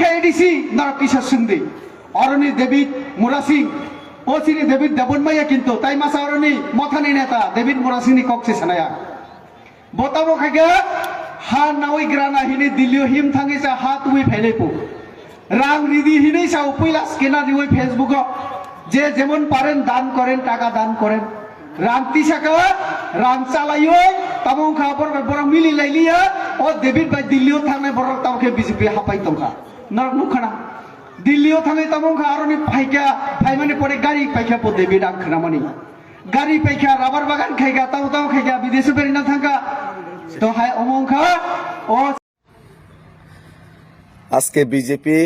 ফাইকা ADC নর কিশোর সিন্ধি অরণি David Murasing ওসিনি David দেবনমাইয়া কিন্তু তাই মাসা অরণি মথানি নেতা ডেভিড মুরাসিনি কক্সি সানায়া বতাবো খাইকা হা নাওই গ্রানা হিনি দিল্লিও হিম থাঙ্গিসা হা তুই ফেলেপু রাং রিদি হিনি সাউ পয়লা স্কেনার দিওই ফেসবুক যে যেমন পারেন দান করেন টাকা দান করেন রাং তিসাকা রাং চালাইও তামং খা বড় মিলি লাইলিয়া ও ডেভিড বাই দিল্লিও থাঙ্গাই বড় তাওকে বিজেপি হাপাই তংখা নরক নুখানা দিল্লিও থাঙ্গাই তামং খা আরনি ফাইকা ফাইমানে পরে গাড়ি পাইখা পো ডেভিড আং খানামানি গাড়ি পাইখা রাবার বাগান খাইগা তাও তাও খাইগা বিদেশে বেরিনা থাঙ্গা তো হাই অমং খা ও আজকে বিজেপি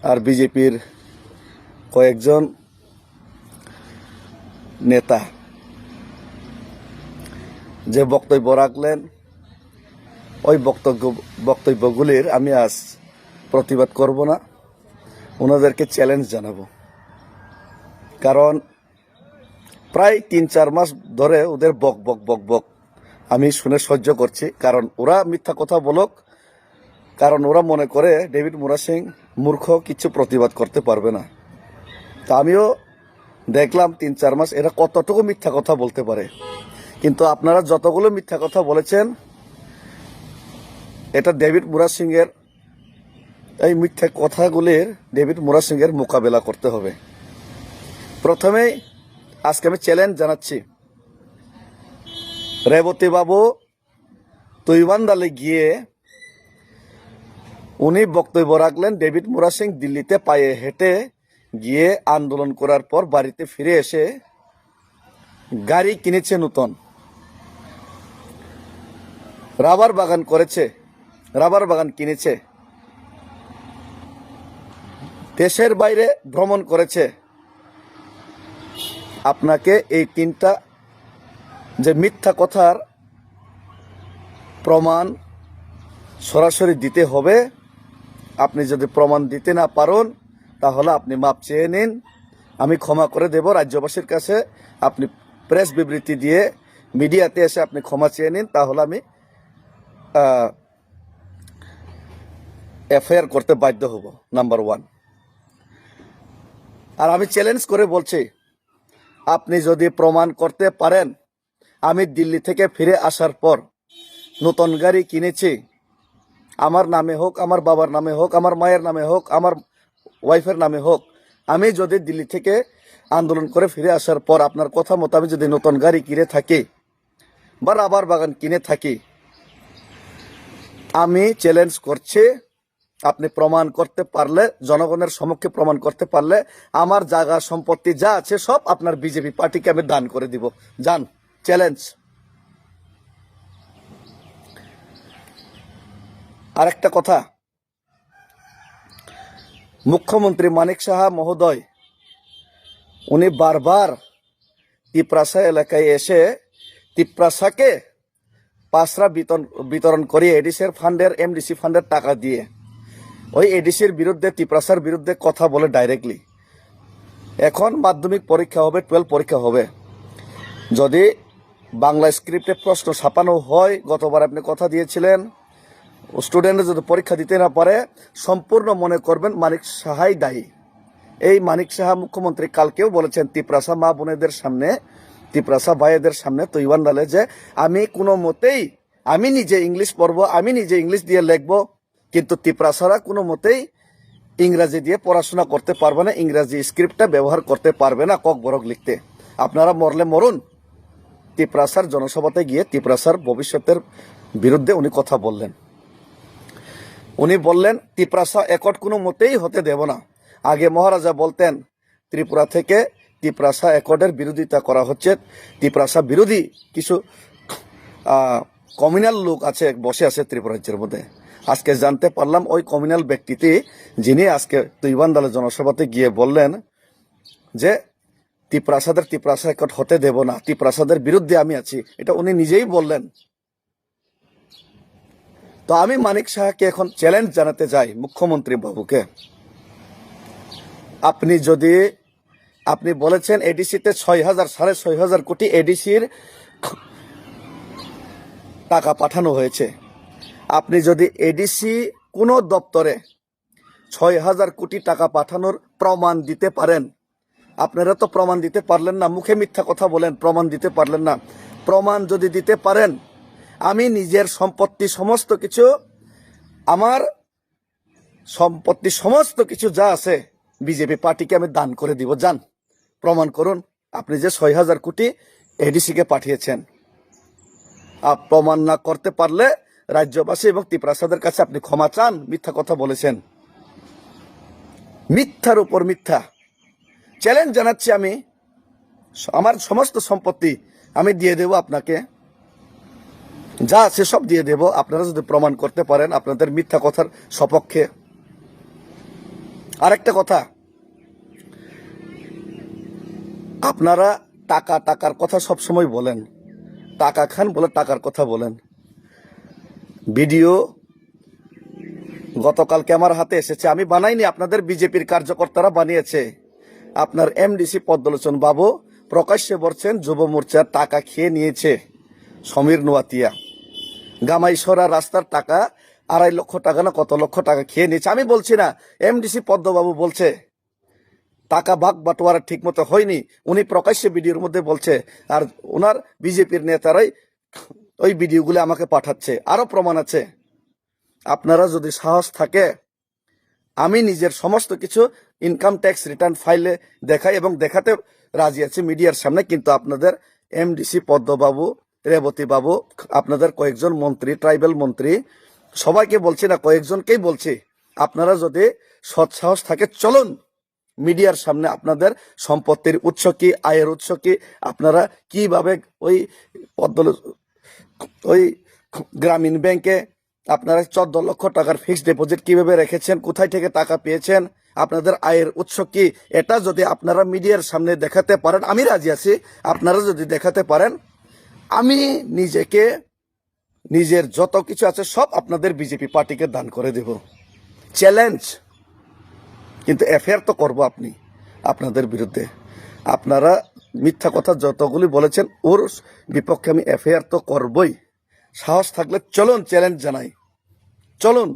আর বিজেপির কয়েকজন নেতা যে বক্তব্য রাখলেন ওই বক্তব্যগুলির আমি আজ প্রতিবাদ করব না, ওনাদেরকে চ্যালেঞ্জ জানাবো। কারণ প্রায় ৩-৪ মাস ধরে ওদের বক বক বক বক আমি শুনে সহ্য করছি। কারণ ওরা মিথ্যা কথা বলুক, কারণ ওরা মনে করে ডেভিড মুরাসিং মূর্খ, কিছু প্রতিবাদ করতে পারবে না। তা আমিও দেখলাম ৩-৪ মাস এরা কতটুকু মিথ্যা কথা বলতে পারে। কিন্তু আপনারা যতগুলো মিথ্যা কথা বলেছেন, এটা ডেভিড মুরাসিং এর এই মিথ্যা কথাগুলির ডেভিড মুরাসিং এর মোকাবেলা করতে হবে। প্রথমেই আজকে আমি চ্যালেঞ্জ জানাচ্ছি, রেবতী বাবু তুইবান্দালে গিয়ে উনি বক্তব্য রাখলেন ডেভিড মুরাসিং দিল্লিতে পায়ে হেঁটে গিয়ে আন্দোলন করার পর বাড়িতে ফিরে এসে গাড়ি কিনেছে নতুন, রাবার বাগান করেছে, রাবার বাগান কিনেছে, দেশের বাইরে ভ্রমণ করেছে। আপনাকে এই 3টা যে মিথ্যা কথার প্রমাণ সরাসরি দিতে হবে। আপনি যদি প্রমাণ দিতে না পারেন তাহলে আপনি মাপ চেয়ে নিন, আমি ক্ষমা করে দেব রাজ্যবাসীর কাছে। আপনি প্রেস বিবৃতি দিয়ে মিডিয়াতে এসে আপনি ক্ষমা চেয়ে নিন, তাহলে আমি এফআইআর করতে বাধ্য হব, নাম্বার 1। আর আমি চ্যালেঞ্জ করে বলছি, আপনি যদি প্রমাণ করতে পারেন আমি দিল্লি থেকে ফিরে আসার পর নতুন গাড়ি কিনেছি, আমার নামে হোক, আমার বাবার নামে হোক, আমার মায়ের নামে হোক, আমার ওয়াইফের নামে হোক, আমি যদি দিল্লি থেকে আন্দোলন করে ফিরে আসার পর আপনার কথা মতো আমি যদি নতুন গাড়ি কিনে থাকি বা রাবার বাগান কিনে থাকি, আমি চ্যালেঞ্জ করছি, আপনি প্রমাণ করতে পারলে, জনগণের সম্মুখে প্রমাণ করতে পারলে আমার জায়গা সম্পত্তি যা আছে সব আপনার বিজেপি পার্টিকে আমি দান করে দিব। যান, চ্যালেঞ্জ। আরেকটা কথা, মুখ্যমন্ত্রী মানিক সাহা মহোদয় উনি বারবার তিপ্রাসা এলাকায় এসে তিপ্রাসাকে পাসরা বিতরণ করিয়ে এডিসির ফান্ডের, এমডিসি ফান্ডের টাকা দিয়ে ওই এডিসির বিরুদ্ধে, তিপ্রাসার বিরুদ্ধে কথা বলে ডাইরেক্টলি। এখন মাধ্যমিক পরীক্ষা হবে, 12 পরীক্ষা হবে, যদি বাংলা স্ক্রিপ্টে প্রশ্ন ছাপানো হয়, গতবার আপনি কথা দিয়েছিলেন, স্টুডেন্টরা যদি পরীক্ষা দিতে না পারে সম্পূর্ণ মনে করবেন মানিক সাহাই দায়ী। এই মানিক সাহা মুখ্যমন্ত্রী কালকেও বলেছেন তিপ্রাসা মা বোনেদের সামনে, তিপ্রাসা ভাইদের সামনে তৈবান্দালে, যে আমি কোনো মতেই, আমি নিজে ইংলিশ পড়বো, আমি নিজে ইংলিশ দিয়ে লিখবো, কিন্তু তিপ্রাসারা কোনো মতেই ইংরাজি দিয়ে পড়াশোনা করতে পারবে না, ইংরাজি স্ক্রিপ্টটা ব্যবহার করতে পারবে না কক বরক লিখতে। আপনারা মরলে মরুন। তিপ্রাসার জনসভাতে গিয়ে তিপ্রাসার ভবিষ্যতের বিরুদ্ধে উনি কথা বললেন। উনি বললেন তিপ্রাসা একট কোনো মতেই হতে দেব না। আগে মহারাজা বলতেন ত্রিপুরা থেকে তিপ্রাসা একটের বিরোধিতা করা হচ্ছে, তিপ্রাসা বিরোধী কিছু কমিউনাল লোক আছে, বসে আছে ত্রিপুরা রাজ্যের মধ্যে। আজকে জানতে পারলাম ওই কমিউনাল ব্যক্তিটি, যিনি আজকে তুইবান্দালে জনসভাতে গিয়ে বললেন যে তিপ্রাসা একট হতে দেব না, তিপ্রাসাদের বিরুদ্ধে আমি আছি, এটা উনি নিজেই বললেন। তো আমি মানিক সাহাকে এখন চ্যালেঞ্জ জানাতে চাই, মুখ্যমন্ত্রী বাবুকে, আপনি যদি, আপনি বলেছেন এডিসিতে 6,500 কোটি এডিসির টাকা পাঠানো হয়েছে, আপনি যদি এডিসি কোন দপ্তরে 6,000 কোটি টাকা পাঠানোর প্রমাণ দিতে পারেন? আপনারা তো প্রমাণ দিতে পারলেন না, মুখে মিথ্যা কথা বলেন, প্রমাণ দিতে পারলেন না। প্রমাণ যদি দিতে পারেন, আমি নিজের সম্পত্তি সমস্ত কিছু, আমার সম্পত্তি সমস্ত কিছু যা আছে বিজেপি পার্টিকে আমি দান করে দিব। যান প্রমাণ করুন আপনি যে 6,000 কোটি এডিসিকে পাঠিয়েছেন। প্রমাণ না করতে পারলে রাজ্যবাসী এবং ত্রিপ্রাসাদের কাছে আপনি ক্ষমা চান। মিথ্যা কথা বলেছেন, মিথ্যার উপর মিথ্যা। চ্যালেঞ্জ জানাচ্ছি, আমি আমার সমস্ত সম্পত্তি আমি দিয়ে দেব আপনাকে, যা আছে সব দিয়ে দেব, আপনারা যদি প্রমাণ করতে পারেন আপনাদের মিথ্যা কথার সপক্ষে। আরেকটা কথা, আপনারা টাকার কথা সবসময় বলেন, টাকা খান বলে টাকার কথা বলেন। ভিডিও গতকালকে আমার হাতে এসেছে, আমি বানাইনি, আপনাদের বিজেপির কার্যকর্তারা বানিয়েছে। আপনার এমডিসি পদ্মলোচন বাবু প্রকাশ্যে বলছেন যুব মোর্চার টাকা খেয়ে নিয়েছে সমীর নোয়াতিয়া। গামাইসরা রাস্তার টাকা 2.5 লক্ষ টাকা না কত লক্ষ টাকা খেয়ে নিয়েছে। আমি বলছি না, এমডিসি পদ্মবাবু বলছে টাকা ভাগ বাটোয়ারা ঠিক মতো হয়নি, উনি প্রকাশ্যে ভিডিওর মধ্যে বলছে। আর ওনার বিজেপির নেতারাই ওই ভিডিওগুলো আমাকে পাঠাচ্ছে, আরো প্রমাণ আছে। আপনারা যদি সাহস থাকে, আমি নিজের সমস্ত কিছু ইনকাম ট্যাক্স রিটার্ন ফাইলে দেখাই এবং দেখাতে রাজি আছি মিডিয়ার সামনে। কিন্তু আপনাদের এমডিসি পদ্মবাবু, রেবতী বাবু, আপনাদের কয়েকজন মন্ত্রী, ট্রাইবেল মন্ত্রী, সবাইকে বলছি না, কয়েকজনকেই বলছি, আপনারা যদি সৎ সাহস থাকে চলুন মিডিয়ার সামনে আপনাদের সম্পত্তির উৎস কি, আয়ের উৎস কি, আপনারা কিভাবে ওই গ্রামীণ ব্যাংকে আপনারা 14 লক্ষ টাকার ফিক্সড ডিপোজিট কিভাবে রেখেছেন, কোথায় থেকে টাকা পেয়েছেন, আপনাদের আয়ের উৎস কি, এটা যদি আপনারা মিডিয়ার সামনে দেখাতে পারেন আমি রাজি আছি। আপনারা যদি দেখাতে পারেন, আমি নিজেকে, নিজের যত কিছু আছে সব আপনাদের বিজেপি পার্টিকে দান করে দেব। চ্যালেঞ্জ। কিন্তু এফআইআর তো করবো আপনাদের বিরুদ্ধে। আপনারা মিথ্যা কথা যতগুলি বলেছেন ওর বিপক্ষে আমি এফআইআর তো করবই। সাহস থাকলে চলুন, চ্যালেঞ্জ জানাই, চলুন।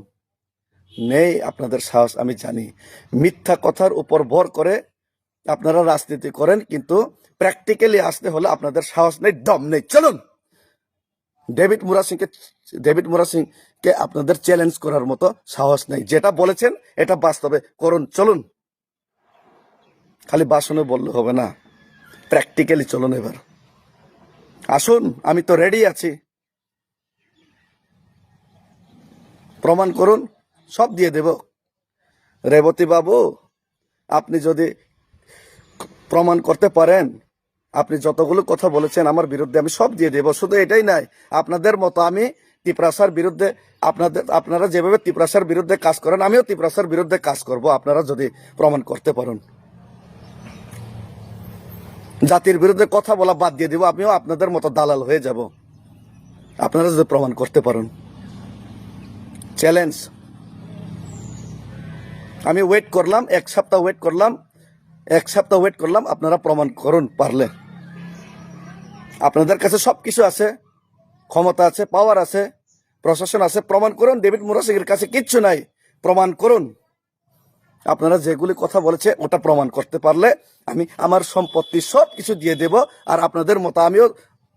নেই আপনাদের সাহস আমি জানি, মিথ্যা কথার উপর ভর করে আপনারা রাজনীতি করেন, কিন্তু প্র্যাকটিক্যালি আসতে হলে আপনাদের সাহস নেই, দম নেই। চলুন, ডেভিড মুরা সিংকে আপনাদের চ্যালেঞ্জ করার মতো সাহস নেই। যেটা বলেছেন এটা বাস্তবে করুন, চলুন। খালি ভাষণে বললে হবে না, প্র্যাকটিক্যালি চলুন। এবার আসুন, আমি তো রেডি আছি, প্রমাণ করুন, সব দিয়ে দেব। রেবতী বাবু, আপনি যদি প্রমাণ করতে পারেন, আপনি যতগুলো কথা বলেছেন আমার বিরুদ্ধে আমি সব দিয়ে দেব। শুধু এটাই নাই, আপনাদের মতো আমি ত্রিপ্রাসার বিরুদ্ধে, আপনারা যেভাবে ত্রিপ্রাসার বিরুদ্ধে কাজ করেন আমিও ত্রিপ্রাসার বিরুদ্ধে কাজ করব, আপনারা যদি প্রমাণ করতে পারেন। জাতির বিরুদ্ধে কথা বলা বাদ দিয়ে দিব, আমিও আপনাদের মতো দালাল হয়ে যাব, আপনারা যদি প্রমাণ করতে পারেন। চ্যালেঞ্জ। আমি ওয়েট করলাম, 1 সপ্তাহ ওয়েট করলাম, আপনারা প্রমাণ করুন পারলে। আপনাদের কাছে সবকিছু আছে, ক্ষমতা আছে, পাওয়ার আছে, প্রশাসন আছে, প্রমাণ করুন। ডেভিড মুরা সিংয়ের কাছে কিচ্ছু নাই, প্রমাণ করুন। আপনারা যেগুলি কথা বলেছে ওটা প্রমাণ করতে পারলে আমি আমার সম্পত্তি সব কিছু দিয়ে দেব। আর আপনাদের মতো আমিও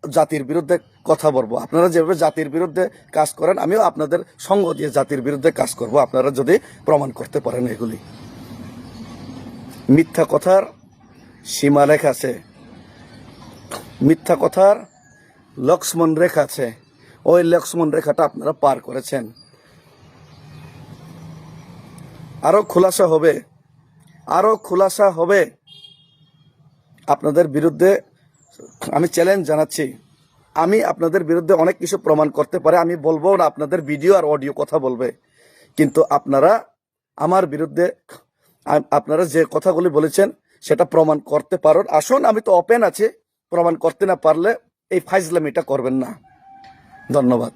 জাতির বিরুদ্ধে কথা বলবো। আপনারা যেভাবে জাতির বিরুদ্ধে কাজ করেন আমিও আপনাদের সঙ্গ দিয়ে জাতির বিরুদ্ধে কাজ করব, আপনারা যদি প্রমাণ করতে পারেন। এগুলি মিথ্যা কথার সীমা রেখা আছে, মিথ্যা কথার লক্ষ্মণ রেখা আছে, ওই লক্ষ্মণ রেখাটা আপনারা পার করেছেন। আরো খোলাসা হবে আপনাদের বিরুদ্ধে। আমি চ্যালেঞ্জ জানাচ্ছি, আমি আপনাদের বিরুদ্ধে অনেক কিছু প্রমাণ করতে পারে, আমি বলবো না, আপনাদের ভিডিও আর অডিও কথা বলবে। কিন্তু আপনারা আমার বিরুদ্ধে আপনারা যে কথাগুলি বলেছেন সেটা প্রমাণ করতে পারেন। আসুন, আমি তো ওপেন আছি, প্রমাণ করতে না পারলে এই ফাইজলামিটা করবেন না। ধন্যবাদ।